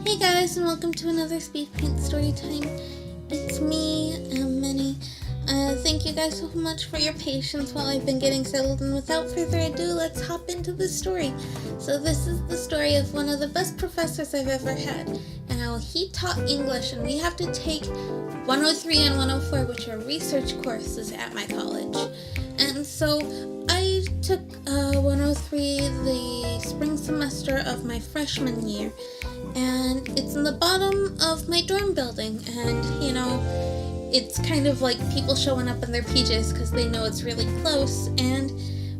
Hey guys, and welcome to another Speedpaint Storytime. It's me, Minnie. Thank you guys so much for your patience while I've been getting settled, and without further ado, let's hop into the story. So this is the story of one of the best professors I've ever had, and how he taught English, and we have to take 103 and 104, which are research courses at my college. And so I took 103 the spring semester of my freshman year, and it's in the bottom of my dorm building, and it's kind of like people showing up in their PJs because they know it's really close, and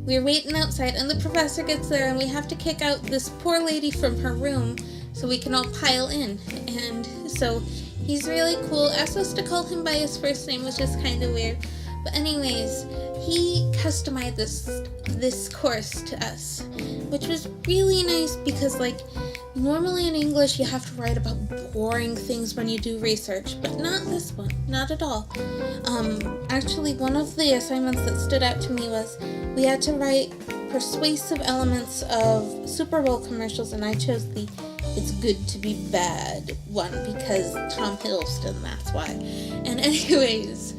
we're waiting outside, and the professor gets there, and we have to kick out this poor lady from her room so we can all pile in. And so he's really cool. Asked us to call him by his first name, which is kind of weird, but anyways, he customized this course to us, which was really nice because, normally in English you have to write about boring things when you do research, but not this one, not at all. Actually, one of the assignments that stood out to me was we had to write persuasive elements of Super Bowl commercials, and I chose the "It's Good to Be Bad" one because Tom Hiddleston, that's why. And anyways,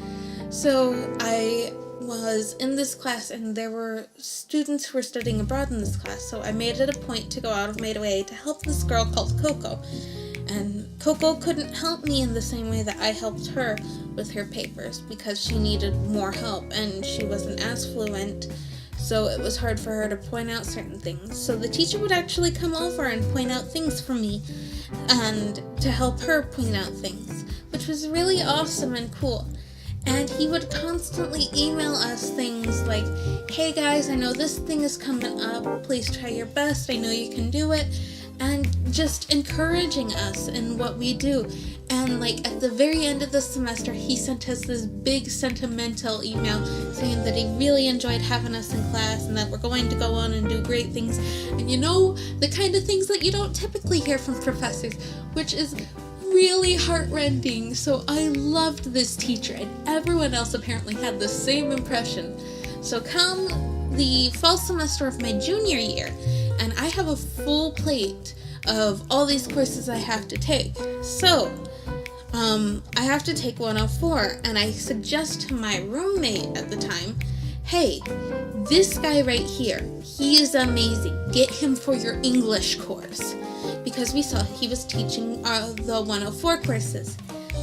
so I was in this class, and there were students who were studying abroad in this class, so I made it a point to go out of my way to help this girl called Coco. And Coco couldn't help me in the same way that I helped her with her papers because she needed more help and she wasn't as fluent, so it was hard for her to point out certain things. So the teacher would actually come over and point out things for me and to help her point out things, which was really awesome and cool. And he would constantly email us things like, "Hey guys, I know this thing is coming up, please try your best, I know you can do it," and just encouraging us in what we do. And at the very end of the semester, he sent us this big sentimental email saying that he really enjoyed having us in class and that we're going to go on and do great things. And the kind of things that you don't typically hear from professors, which is really heartrending. So I loved this teacher, and everyone else apparently had the same impression. So come the fall semester of my junior year, and I have a full plate of all these courses I have to take. So I have to take 104, and I suggest to my roommate at the time, "Hey, this guy right here, he is amazing. Get him for your English course." Because we saw he was teaching the 104 courses.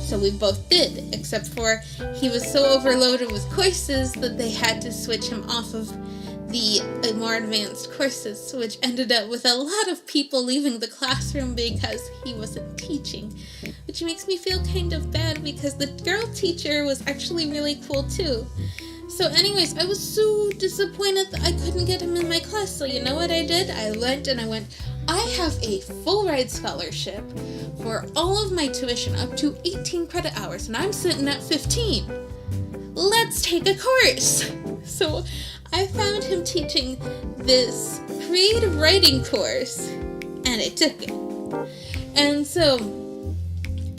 So we both did, except for he was so overloaded with courses that they had to switch him off of the more advanced courses, which ended up with a lot of people leaving the classroom because he wasn't teaching, which makes me feel kind of bad because the girl teacher was actually really cool too. So anyways, I was so disappointed that I couldn't get him in my class, so you know what I did? I went, I have a full ride scholarship for all of my tuition up to 18 credit hours, and I'm sitting at 15. Let's take a course. So I found him teaching this creative writing course, and I took it. And so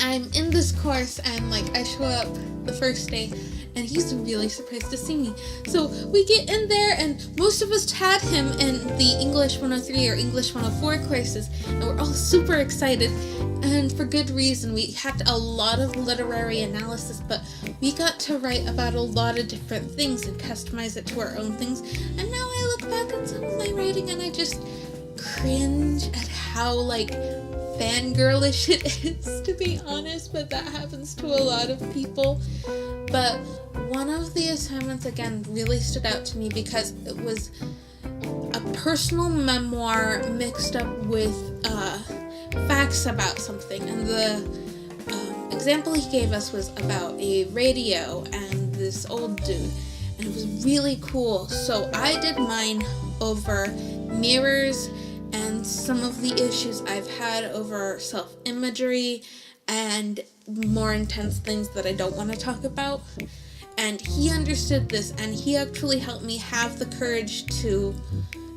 I'm in this course, and I show up the first day, and he's really surprised to see me. So we get in there, and most of us had him in the English 103 or English 104 courses, and we're all super excited, and for good reason. We had a lot of literary analysis, but we got to write about a lot of different things and customize it to our own things. And now I look back at some of my writing, and I just cringe at how fangirlish it is, to be honest, but that happens to a lot of people. But one of the assignments, again, really stood out to me because it was a personal memoir mixed up with facts about something. And the example he gave us was about a radio and this old dude, and it was really cool. So I did mine over mirrors and some of the issues I've had over self-imagery and more intense things that I don't want to talk about. And he understood this, and he actually helped me have the courage to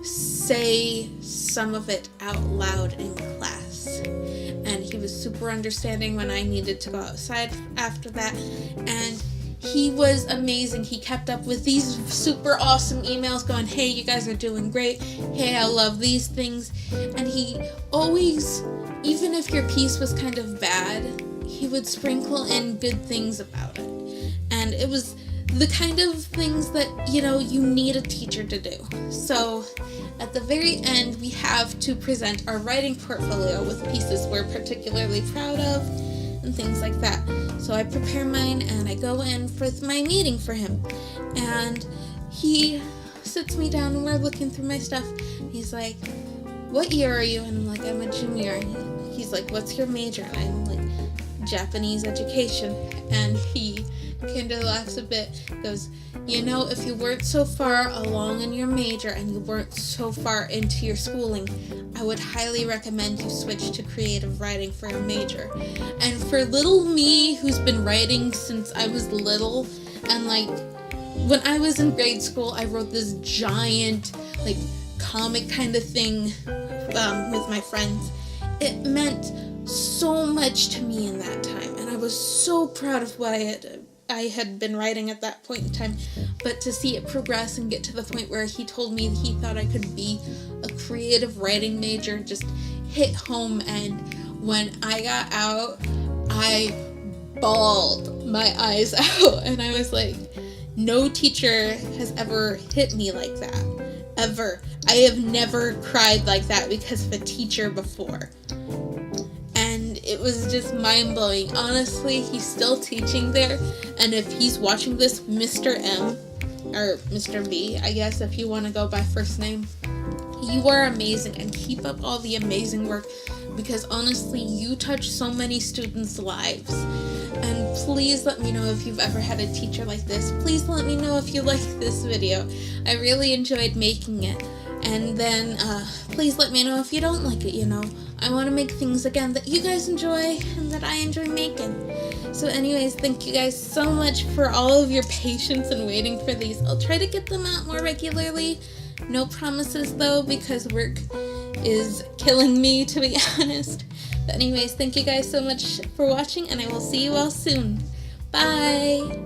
say some of it out loud in class. And he was super understanding when I needed to go outside after that. And he was amazing. He kept up with these super awesome emails going, "Hey, you guys are doing great. Hey, I love these things." And he always even if your piece was kind of bad, he would sprinkle in good things about it. And it was the kind of things that, you need a teacher to do. So at the very end, we have to present our writing portfolio with pieces we're particularly proud of and things like that. So I prepare mine and I go in for my meeting for him. And he sits me down and we're looking through my stuff. He's like, "What year are you?" And I'm like, "I'm a junior." And he's like, "What's your major?" And I'm like, "Japanese education." And he kind of laughs a bit, goes, "If you weren't so far along in your major and you weren't so far into your schooling, I would highly recommend you switch to creative writing for your major." And for little me, who's been writing since I was little, and when I was in grade school, I wrote this giant, comic kind of thing with my friends. It meant so much to me in that time, and I was so proud of what I had been writing at that point in time. But to see it progress and get to the point where he told me he thought I could be a creative writing major just hit home. And when I got out, I bawled my eyes out, and I was like, no teacher has ever hit me like that, ever. I have never cried like that because of a teacher before. And it was just mind-blowing. Honestly, he's still teaching there, and if he's watching this, Mr. M, or Mr. B, I guess if you want to go by first name, you are amazing, and keep up all the amazing work, because honestly, you touch so many students' lives. And please let me know if you've ever had a teacher like this. Please let me know if you like this video. I really enjoyed making it. And then please let me know if you don't like it, I want to make things again that you guys enjoy and that I enjoy making. So anyways, thank you guys so much for all of your patience and waiting for these. I'll try to get them out more regularly. No promises though, because work is killing me, to be honest. But anyways, thank you guys so much for watching, and I will see you all soon. Bye!